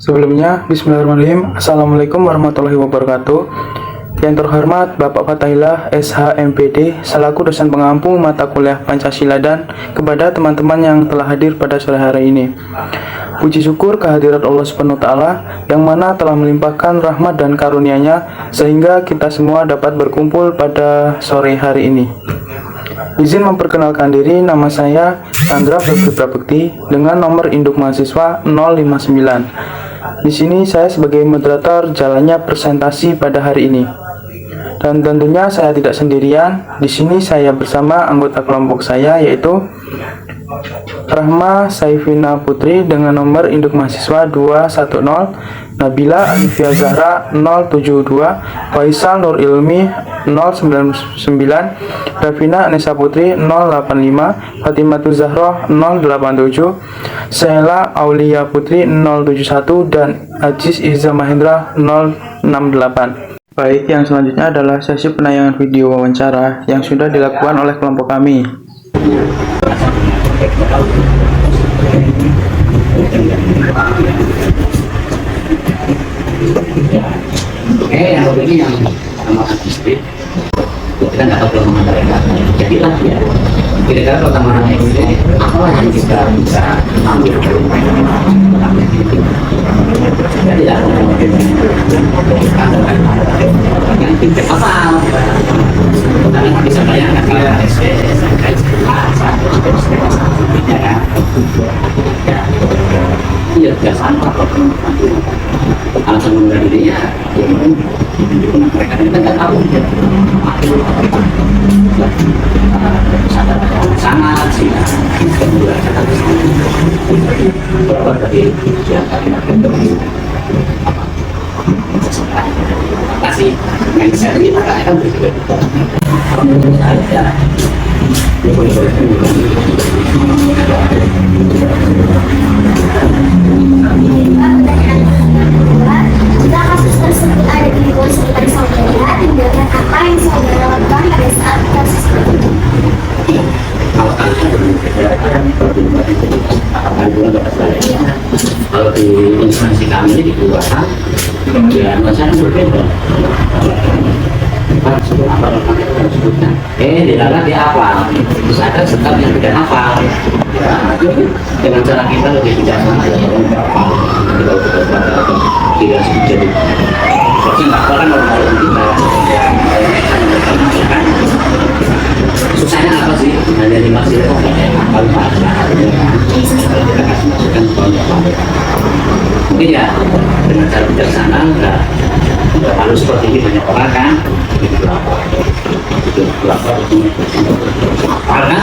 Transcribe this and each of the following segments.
Sebelumnya, bismillahirrahmanirrahim. Assalamualaikum warahmatullahi wabarakatuh. Yang terhormat Bapak Fatahillah SH MPD selaku dosen pengampu mata kuliah Pancasila dan kepada teman-teman yang telah hadir pada sore hari ini. Puji syukur kehadirat Allah Subhanahu wa taala yang mana telah melimpahkan rahmat dan karunia-Nya sehingga kita semua dapat berkumpul pada sore hari ini. Izin memperkenalkan diri, nama saya Chandra Febri Prabekti dengan nomor induk mahasiswa 059. Di sini saya sebagai moderator jalannya presentasi pada hari ini. Dan tentunya saya tidak sendirian. Di sini saya bersama anggota kelompok saya yaitu Rahma Saifina Putri dengan nomor induk mahasiswa 210, Nabila Alifia Zahra 072, Faisal Nur Ilmi 099, Rafina Anissa Putri 085, Fatimatul Zahra 087, Sheila Aulia Putri 071 dan Aziz Iza Mahendra 068. Baik, yang selanjutnya adalah sesi penayangan video wawancara yang sudah dilakukan oleh kelompok kami. Yang begini yang sama istri kita nggak tahu kelemahan mereka, jadilah ya kira-kira kelemahan ini apa yang kita bisa ambil dari mereka. Jadi tidak yang pintar apa tapi bisa bayangkan kalau iya tidak sama alasan menunda dirinya ya mereka kita nggak tahu sangat sih kedua berapa dari kasih mindset kita kan begitu ada jika kasus tersebut ada di lingkungan sekitar saudara, tindakan apa yang saudara lakukan pada saat kasus itu? Kalau di instansi kami ini di kelurahan, ya masalah berbeda. Dilarang dia apa? Terus ada tetap yang tidak apa? Dengan cara kita lebih bijaksana ya. Tidak jadi. Tapi nggak orang orang kita. Susahnya apa sih? Hanya di masjid itu paling bahasa. Kita kasih masukan mungkin ya dengan cara bijaksana nggak harus seperti ini banyak orang kan karena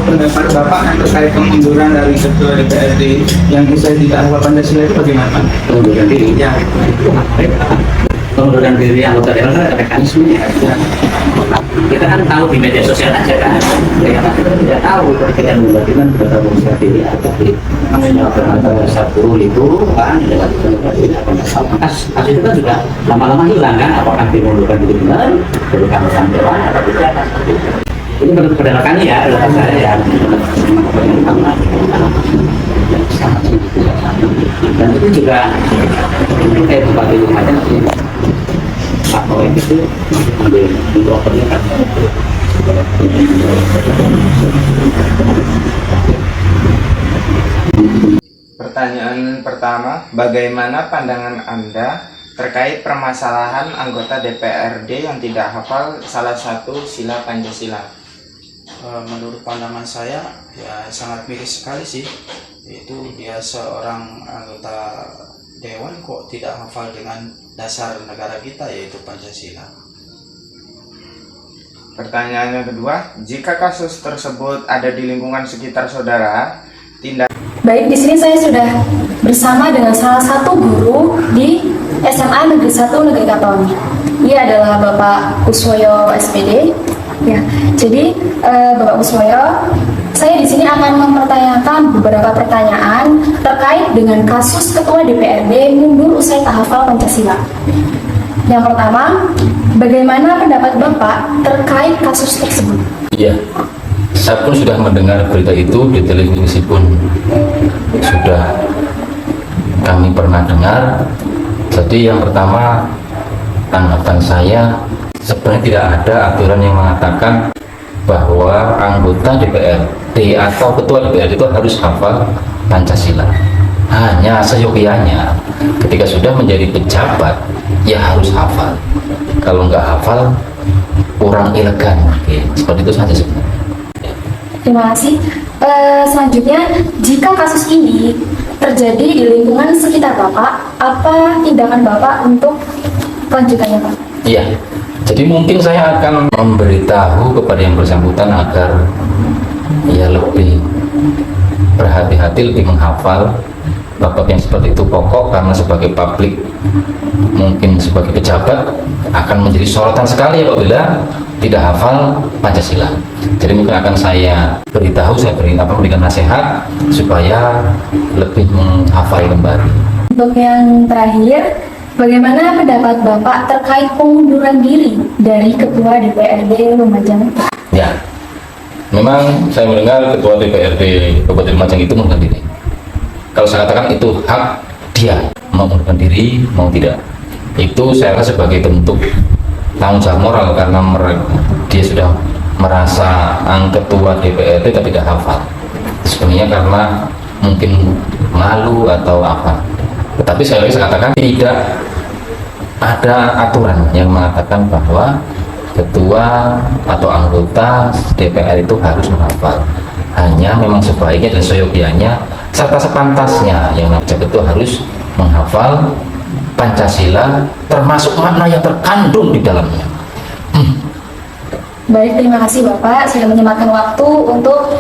Pendapat Bapak terkait pengunduran dari Ketua DPRD yang usai tidak hafal Pancasila itu bagaimana? pengunduran diri ya pengunduran diri anggota dewan kan ada mekanismenya kita kan tahu di media sosial aja kan kita tidak tahu ketika mengundurkan anggota pengunduran diri atau di maksudnya satu itu kan kasus itu kan juga lama-lama hilang kan apakah dimundurkan diri benar dari anggota dewan atau tidak ini menurut pendapat ya pendapat saya ya dan itu juga itu kayak tempat di rumahnya atau itu ambil dokternya kan Pertanyaan pertama, bagaimana pandangan Anda terkait permasalahan anggota DPRD yang tidak hafal salah satu sila Pancasila? Menurut pandangan saya ya sangat miris sekali sih, yaitu dia seorang anggota dewan kok tidak hafal dengan dasar negara kita yaitu Pancasila. Pertanyaan yang kedua, jika kasus tersebut ada di lingkungan sekitar saudara, Baik, di sini saya sudah bersama dengan salah satu guru di SMA Negeri 1 Negeri Katon. Ia adalah Bapak Kuswoyo SPD. Ya, jadi Bapak Kuswoyo, saya di sini akan mempertanyakan beberapa pertanyaan terkait dengan kasus Ketua DPRD mundur usai tak hafal Pancasila. Yang pertama, bagaimana pendapat Bapak terkait kasus tersebut? iya Saya pun sudah mendengar berita itu di televisi pun sudah kami pernah dengar. Jadi yang pertama, tanggapan saya sebenarnya tidak ada aturan yang mengatakan bahwa anggota DPRD atau ketua DPRD itu harus hafal Pancasila. Hanya seyogianya ketika sudah menjadi pejabat ya harus hafal. Kalau nggak hafal kurang elegan. Oke, seperti itu saja sebenarnya. Terima kasih. Selanjutnya, jika kasus ini terjadi di lingkungan sekitar Bapak, apa tindakan Bapak untuk kelanjutannya, Pak? Iya, jadi mungkin saya akan memberitahu kepada yang bersangkutan agar ya lebih berhati-hati, lebih menghafal bab yang seperti itu pokok, karena sebagai publik, mungkin sebagai pejabat akan menjadi sorotan sekali apabila tidak hafal Pancasila. Jadi mungkin akan saya beritahu, memberikan nasihat supaya lebih menghafal kembali. Untuk yang terakhir, bagaimana pendapat Bapak terkait pengunduran diri dari Ketua DPRD Lumajang? Ya, memang saya mendengar Ketua DPRD Kabupaten Lumajang itu mengundurkan diri. Kalau saya katakan itu hak dia mau mengundurkan diri, mau tidak. Itu saya rasa sebagai bentuk tanggung jawab moral, karena dia sudah merasa ketua DPRD tapi tidak hafal. Sebenarnya karena mungkin malu atau apa. Tetapi saya katakan tidak ada aturan yang mengatakan bahwa ketua atau anggota DPR itu harus menghafal. Hanya memang sebaiknya dan seyogianya serta sepantasnya yang namanya itu harus menghafal Pancasila, termasuk makna yang terkandung di dalamnya. Baik, terima kasih Bapak sudah menyempatkan waktu untuk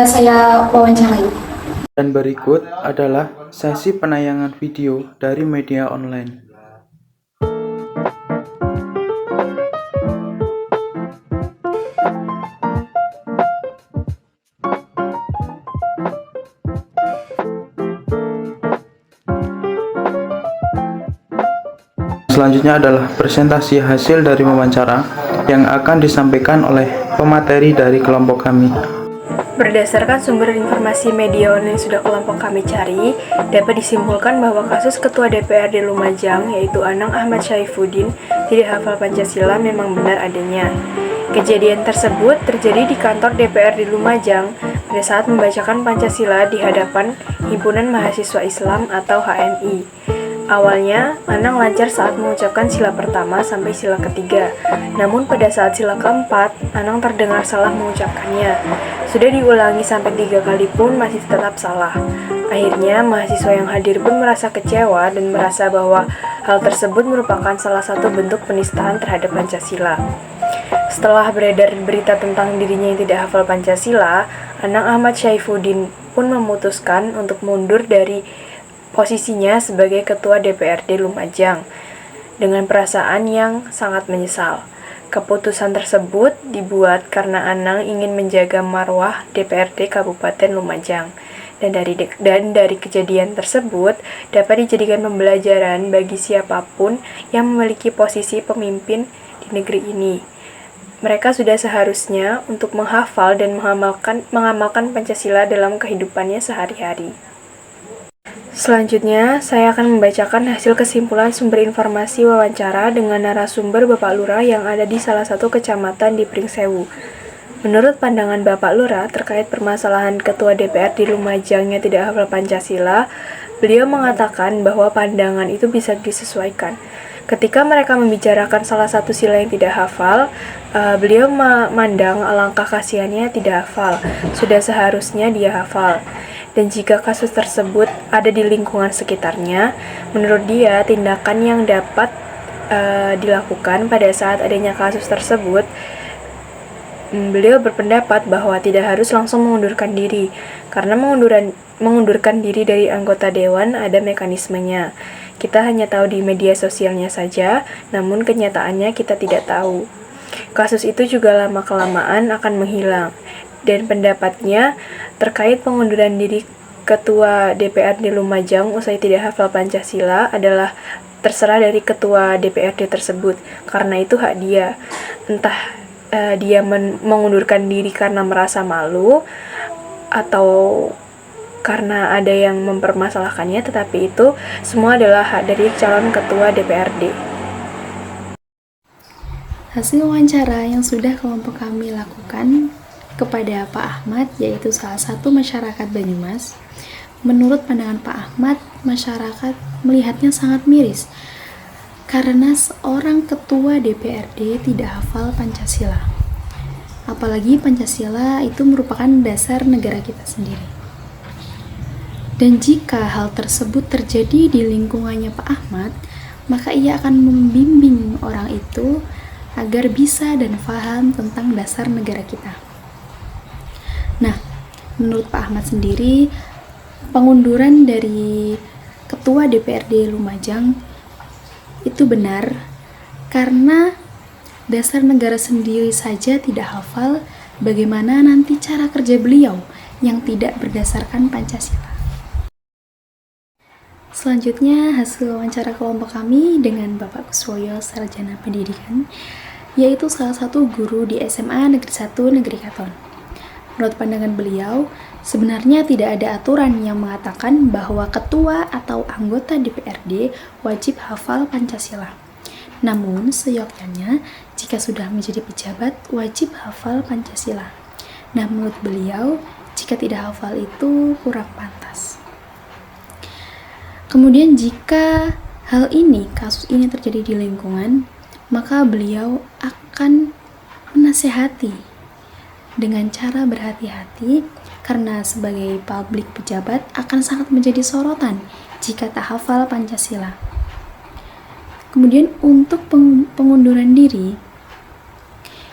saya wawancarai. Dan berikut adalah sesi penayangan video dari media online. Selanjutnya adalah presentasi hasil dari wawancara yang akan disampaikan oleh pemateri dari kelompok kami. Berdasarkan sumber informasi media online yang sudah kelompok kami cari, dapat disimpulkan bahwa kasus Ketua DPRD Lumajang, yaitu Anang Ahmad Syaifuddin, tidak hafal Pancasila memang benar adanya. Kejadian tersebut terjadi di kantor DPRD Lumajang pada saat membacakan Pancasila di hadapan Himpunan Mahasiswa Islam atau HMI. Awalnya, Anang lancar saat mengucapkan sila pertama sampai sila ketiga. Namun pada saat sila keempat, Anang terdengar salah mengucapkannya. Sudah diulangi sampai 3 kali pun masih tetap salah. Akhirnya, mahasiswa yang hadir pun merasa kecewa dan merasa bahwa hal tersebut merupakan salah satu bentuk penistaan terhadap Pancasila. Setelah beredar berita tentang dirinya yang tidak hafal Pancasila, Anang Ahmad Syaifuddin pun memutuskan untuk mundur dari posisinya sebagai Ketua DPRD Lumajang dengan perasaan yang sangat menyesal. Keputusan tersebut dibuat karena Anang ingin menjaga marwah DPRD Kabupaten Lumajang. Dan dari kejadian tersebut dapat dijadikan pembelajaran bagi siapapun yang memiliki posisi pemimpin di negeri ini. Mereka sudah seharusnya untuk menghafal dan mengamalkan Pancasila dalam kehidupannya sehari-hari. Selanjutnya, saya akan membacakan hasil kesimpulan sumber informasi wawancara dengan narasumber Bapak Lurah yang ada di salah satu kecamatan di Pringsewu. Menurut pandangan Bapak Lurah terkait permasalahan Ketua DPR di Lumajang yang tidak hafal Pancasila, beliau mengatakan bahwa pandangan itu bisa disesuaikan. Ketika mereka membicarakan salah satu sila yang tidak hafal, beliau memandang alangkah kasihannya tidak hafal, sudah seharusnya dia hafal. Dan jika kasus tersebut ada di lingkungan sekitarnya, menurut dia tindakan yang dapat dilakukan pada saat adanya kasus tersebut, beliau berpendapat bahwa tidak harus langsung mengundurkan diri, karena mengundurkan diri dari anggota dewan ada mekanismenya. Kita hanya tahu di media sosialnya saja, namun kenyataannya kita tidak tahu. Kasus itu juga lama-kelamaan akan menghilang. Dan pendapatnya terkait pengunduran diri Ketua DPRD Lumajang usai tidak hafal Pancasila adalah terserah dari Ketua DPRD tersebut, karena itu hak dia. Entah dia mengundurkan diri karena merasa malu atau karena ada yang mempermasalahkannya, tetapi itu semua adalah hak dari calon ketua DPRD. Hasil wawancara yang sudah kelompok kami lakukan kepada Pak Ahmad, yaitu salah satu masyarakat Banyumas, menurut pandangan Pak Ahmad, masyarakat melihatnya sangat miris karena seorang ketua DPRD tidak hafal Pancasila. Apalagi Pancasila itu merupakan dasar negara kita sendiri. Dan jika hal tersebut terjadi di lingkungannya Pak Ahmad, maka ia akan membimbing orang itu agar bisa dan paham tentang dasar negara kita. Nah, menurut Pak Ahmad sendiri, pengunduran dari Ketua DPRD Lumajang itu benar karena dasar negara sendiri saja tidak hafal, bagaimana nanti cara kerja beliau yang tidak berdasarkan Pancasila. Selanjutnya, hasil wawancara kelompok kami dengan Bapak Kuswoyo, Sarjana Pendidikan, yaitu salah satu guru di SMA Negeri 1 Negeri Katon. Menurut pandangan beliau, sebenarnya tidak ada aturan yang mengatakan bahwa ketua atau anggota DPRD wajib hafal Pancasila. Namun, seyogyanya, jika sudah menjadi pejabat, wajib hafal Pancasila. Nah, menurut beliau, jika tidak hafal itu kurang pantas. Kemudian jika kasus ini terjadi di lingkungan, maka beliau akan menasehati dengan cara berhati-hati karena sebagai publik pejabat akan sangat menjadi sorotan jika tak hafal Pancasila. Kemudian untuk pengunduran diri,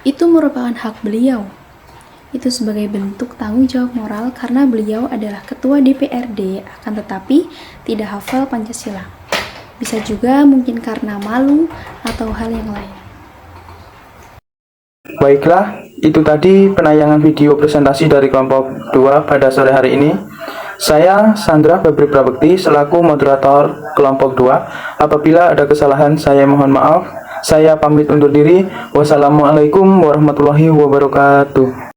itu merupakan hak beliau. Itu sebagai bentuk tanggung jawab moral karena beliau adalah ketua DPRD, akan tetapi tidak hafal Pancasila. Bisa juga mungkin karena malu atau hal yang lain. Baiklah, itu tadi penayangan video presentasi dari kelompok 2 pada sore hari ini. Saya Sandra Febri Prabekti selaku moderator kelompok 2. Apabila ada kesalahan, saya mohon maaf. Saya pamit undur diri. Wassalamualaikum warahmatullahi wabarakatuh.